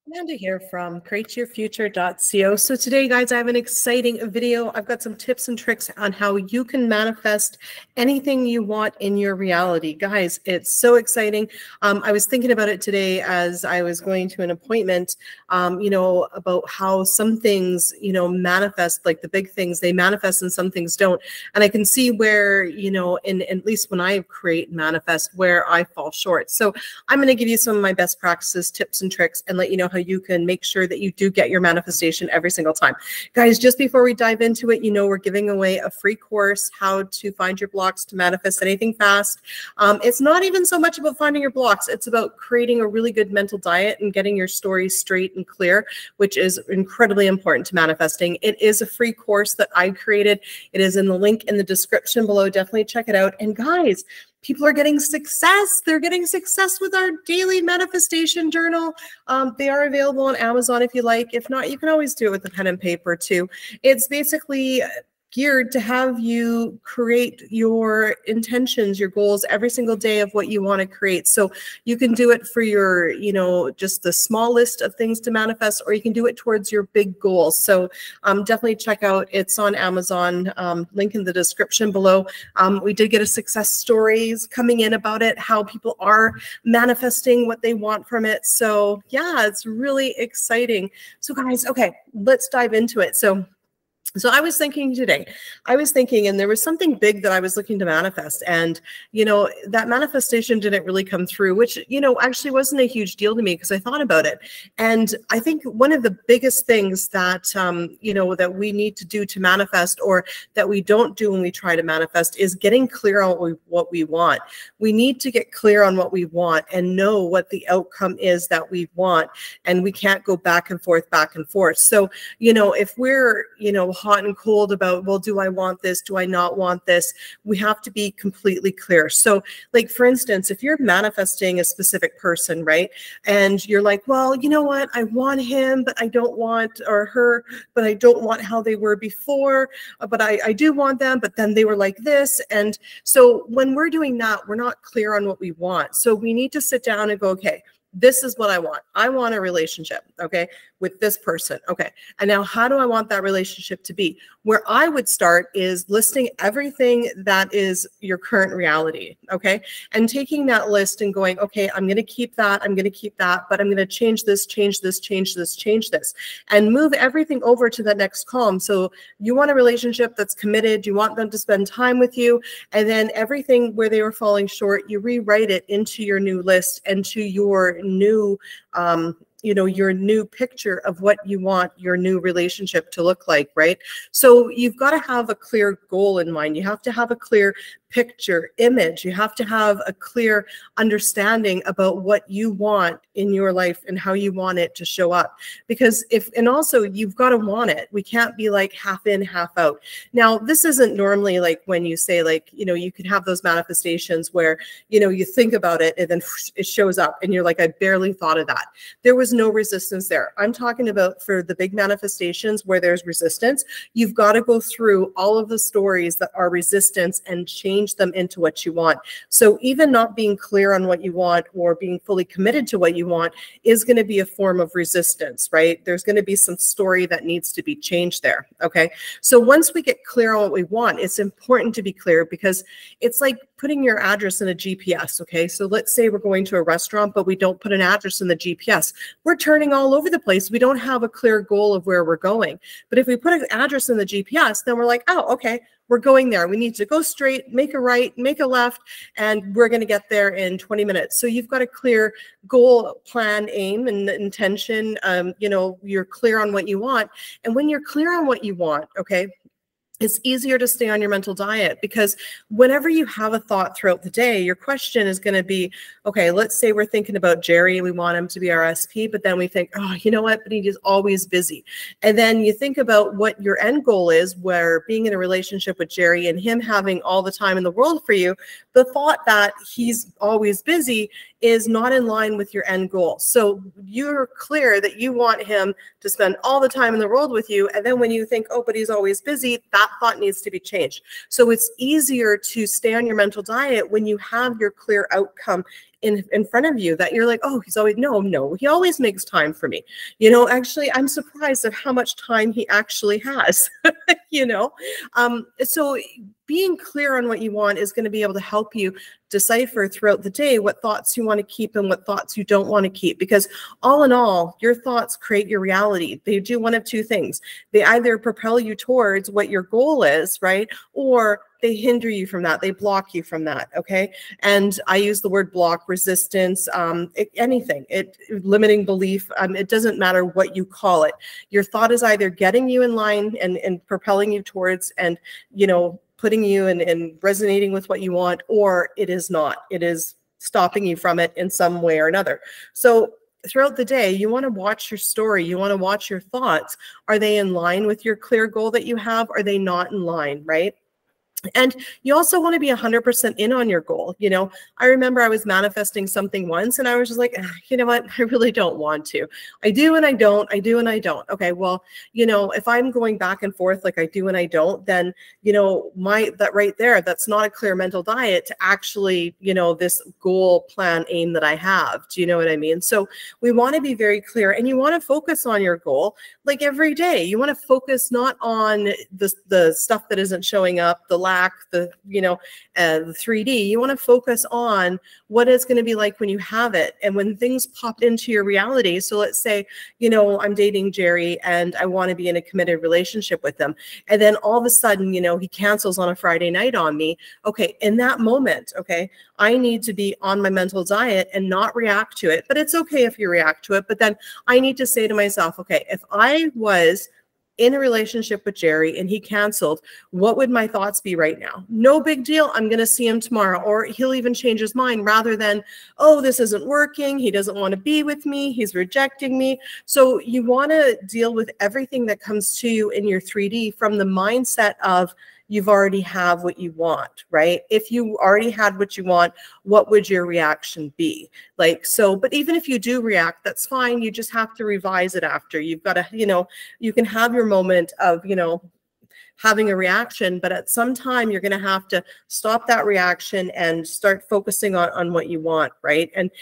Amanda here from createyourfuture.co. So today, guys, I have an exciting video. I've got some tips and tricks on how you can manifest anything you want in your reality. Guys, it's so exciting. I was thinking about it today as I was going to an appointment, about how some things, manifest, like the big things, they manifest and some things don't. And I can see where, in at least when I create and manifest, where I fall short. So I'm going to give you some of my best practices, tips and tricks, and let you know how you can make sure that you do get your manifestation every single time. Guys, just before we dive into it, we're giving away a free course, how to find your blocks to manifest anything fast. It's not even so much about finding your blocks. It's about creating a really good mental diet and getting your story straight and clear, which is incredibly important to manifesting. It is a free course that I created. It is in the link in the description below. Definitely check it out. And guys, people are getting success. They're getting success with our daily manifestation journal. They are available on Amazon if you like. If not, you can always do it with a pen and paper too. It's basically geared to have you create your intentions, your goals every single day of what you want to create. So you can do it for your, just the small list of things to manifest, or you can do it towards your big goals. So definitely check out. It's on Amazon, link in the description below. We did get a success stories coming in about it, how people are manifesting what they want from it. So yeah, it's really exciting. So guys, okay, let's dive into it. So I was thinking today, and there was something big that I was looking to manifest, and, that manifestation didn't really come through, which, actually wasn't a huge deal to me because I thought about it. And I think one of the biggest things that, that we need to do to manifest, or that we don't do when we try to manifest, is getting clear on what we want. We need to get clear on what we want and know what the outcome is that we want. And we can't go back and forth, back and forth. So, if we're, hot and cold about, well, do I want this? Do I not want this? We have to be completely clear. So like, for instance, if you're manifesting a specific person, right? And you're like, well, you know what? I want him, but I don't want, or her, but I don't want how they were before, but I do want them, but then they were like this. And so when we're doing that, we're not clear on what we want. So we need to sit down and go, okay, this is what I want. I want a relationship, okay, with this person. Okay. And now how do I want that relationship to be? Where I would start is listing everything that is your current reality. Okay. And taking that list and going, okay, I'm going to keep that. I'm going to keep that, but I'm going to change this, change this, change this, change this, and move everything over to the next column. So you want a relationship that's committed. You want them to spend time with you. And then everything where they were falling short, you rewrite it into your new list and to your new, your new picture of what you want your new relationship to look like, right? So you've got to have a clear goal in mind. You have to have a clear picture, image. You have to have a clear understanding about what you want in your life and how you want it to show up. Because and also you've got to want it. We can't be like half in, half out. Now, this isn't normally like when you say like, you could have those manifestations where, you think about it and then it shows up and you're like, I barely thought of that. There was no resistance there. I'm talking about for the big manifestations where there's resistance, you've got to go through all of the stories that are resistance and change them into what you want. So even not being clear on what you want or being fully committed to what you want is going to be a form of resistance, right? There's going to be some story that needs to be changed there. Okay. So once we get clear on what we want, it's important to be clear, because it's like putting your address in a GPS. Okay. So let's say we're going to a restaurant, but we don't put an address in the GPS. We're turning all over the place. We don't have a clear goal of where we're going. But if we put an address in the GPS, then we're like, oh, okay, we're going there. We need to go straight, make a right, make a left, and we're going to get there in 20 minutes. So you've got a clear goal, plan, aim, and intention. You're clear on what you want. And when you're clear on what you want, okay, it's easier to stay on your mental diet, because whenever you have a thought throughout the day, your question is going to be, okay, let's say we're thinking about Jerry and we want him to be our SP, but then we think, oh, you know what, but he's always busy. And then you think about what your end goal is, where being in a relationship with Jerry and him having all the time in the world for you, the thought that he's always busy is not in line with your end goal. So you're clear that you want him to spend all the time in the world with you. And then when you think, oh, but he's always busy, that thought needs to be changed. So it's easier to stay on your mental diet when you have your clear outcome in front of you that you're like, oh, he's always, no, he always makes time for me. Actually, I'm surprised at how much time he actually has, So being clear on what you want is going to be able to help you decipher throughout the day what thoughts you want to keep and what thoughts you don't want to keep. Because all in all, your thoughts create your reality. They do one of two things. They either propel you towards what your goal is, right? Or they hinder you from that. They block you from that. Okay. And I use the word block, resistance, anything, limiting belief. It doesn't matter what you call it. Your thought is either getting you in line and propelling you towards and, putting you and resonating with what you want, or it is not. It is stopping you from it in some way or another. So throughout the day, you want to watch your story. You want to watch your thoughts. Are they in line with your clear goal that you have? Are they not in line, right? And you also want to be 100% in on your goal. I remember I was manifesting something once and I was just like, you know what? I really don't want to. I do and I don't. I do and I don't. Okay, well, if I'm going back and forth like I do and I don't, then, that right there, that's not a clear mental diet to actually, this goal, plan, aim that I have. Do you know what I mean? So we want to be very clear, and you want to focus on your goal like every day. You want to focus not on the stuff that isn't showing up, the lack, the 3D. You want to focus on what it's going to be like when you have it and when things pop into your reality. So let's say, I'm dating Jerry and I want to be in a committed relationship with him. And then all of a sudden, he cancels on a Friday night on me. Okay, in that moment, okay, I need to be on my mental diet and not react to it. But it's okay if you react to it. But then I need to say to myself, okay, if I was in a relationship with Jerry and he canceled, what would my thoughts be right now? No big deal. I'm going to see him tomorrow, or he'll even change his mind, rather than, oh, this isn't working. He doesn't want to be with me. He's rejecting me. So you want to deal with everything that comes to you in your 3D from the mindset of, you've already have what you want, right? If you already had what you want, what would your reaction be? But even if you do react, that's fine. You just have to revise it after. You've got to, you can have your moment of, having a reaction, but at some time you're going to have to stop that reaction and start focusing on what you want, right? And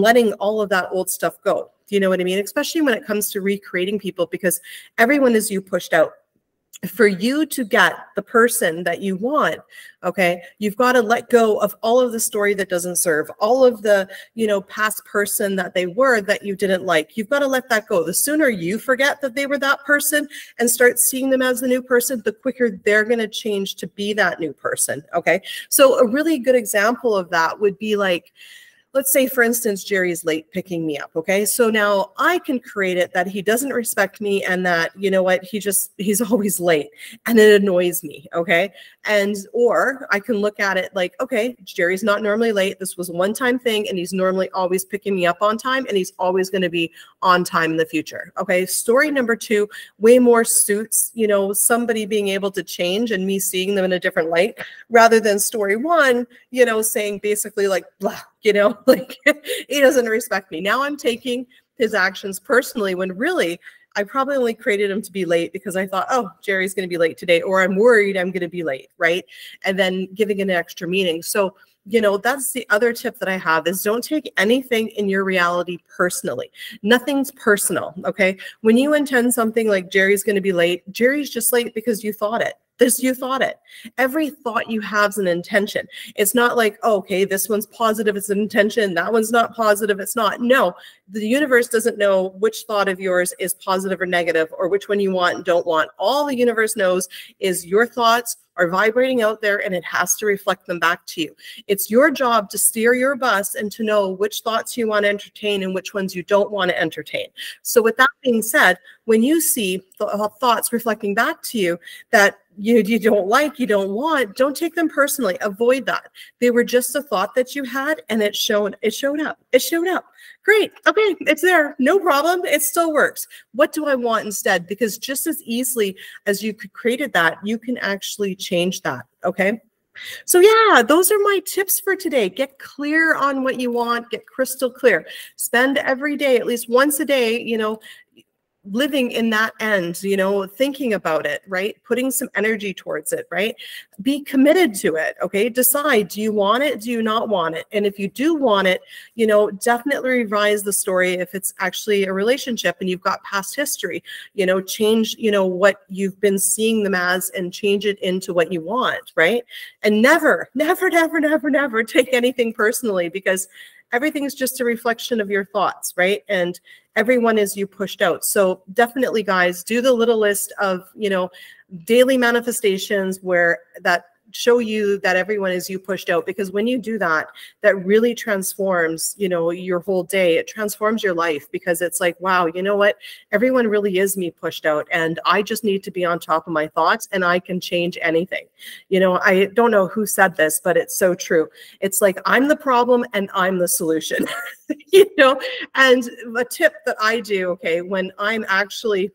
letting all of that old stuff go. Do you know what I mean? Especially when it comes to recreating people, because everyone is you pushed out. For you to get the person that you want, okay, you've got to let go of all of the story that doesn't serve, all of the, past person that they were that you didn't like. You've got to let that go. The sooner you forget that they were that person and start seeing them as the new person, the quicker they're going to change to be that new person, okay? So a really good example of that would be like, let's say, for instance, Jerry's late picking me up, okay? So now I can create it that he doesn't respect me and that, he's always late and it annoys me, okay? Or I can look at it like, okay, Jerry's not normally late. This was a one-time thing and he's normally always picking me up on time and he's always going to be on time in the future, okay? Story number 2 way more suits, somebody being able to change and me seeing them in a different light, rather than story 1, saying basically like, blah, he doesn't respect me. Now I'm taking his actions personally, when really I probably only created him to be late because I thought, oh, Jerry's going to be late today, or I'm worried I'm going to be late, right? And then giving it an extra meaning. So, that's the other tip that I have, is don't take anything in your reality personally. Nothing's personal, okay? When you intend something like Jerry's going to be late, Jerry's just late because you thought it. You thought it. Every thought you have is an intention. It's not like, oh, okay, this one's positive, it's an intention. That one's not positive, it's not. No, the universe doesn't know which thought of yours is positive or negative, or which one you want and don't want. All the universe knows is your thoughts are vibrating out there and it has to reflect them back to you. It's your job to steer your bus and to know which thoughts you want to entertain and which ones you don't want to entertain. So with that being said, when you see the thoughts reflecting back to you that you don't like, you don't want, don't take them personally. Avoid that. They were just a thought that you had and it showed up. It showed up. Great. Okay, it's there. No problem. It still works. What do I want instead? Because just as easily as you created that, you can actually change that. Okay. So yeah, those are my tips for today. Get clear on what you want. Get crystal clear. Spend every day, at least once a day, living in that end, you know, thinking about it, right? Putting some energy towards it, right? Be committed to it, okay? Decide, do you want it? Do you not want it? And if you do want it, you know, definitely revise the story if it's actually a relationship and you've got past history, you know, change, you know, what you've been seeing them as and change it into what you want, right? And never, never, never, never, never take anything personally, because everything is just a reflection of your thoughts, right? And everyone is you pushed out. So definitely, guys, do the little list of, you know, daily manifestations where that show you that everyone is you pushed out, because when you do that, that really transforms, you know, your whole day. It transforms your life, because it's like, wow, you know what? Everyone really is me pushed out, and I just need to be on top of my thoughts and I can change anything. You know, I don't know who said this, but it's so true. It's like, I'm the problem and I'm the solution, you know? And a tip that I do, okay, when I'm actually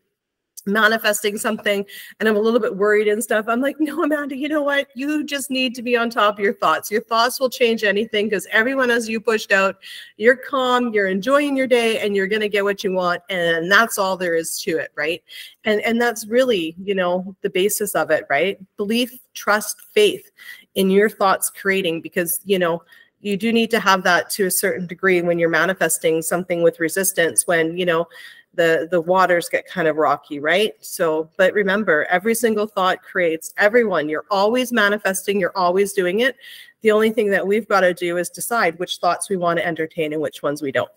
manifesting something and I'm a little bit worried and stuff, I'm like, no, Amanda, you know what? You just need to be on top of your thoughts. Your thoughts will change anything, because everyone has you pushed out. You're calm, you're enjoying your day, and you're going to get what you want. And that's all there is to it, right? And that's really, you know, the basis of it, right? Belief, trust, faith in your thoughts creating, because, you know, you do need to have that to a certain degree when you're manifesting something with resistance, when, you know, the waters get kind of rocky, right? So, but remember, every single thought creates everyone. You're always manifesting, you're always doing it. The only thing that we've got to do is decide which thoughts we want to entertain and which ones we don't.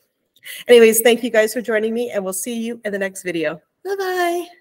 Anyways, thank you guys for joining me, and we'll see you in the next video. Bye-bye.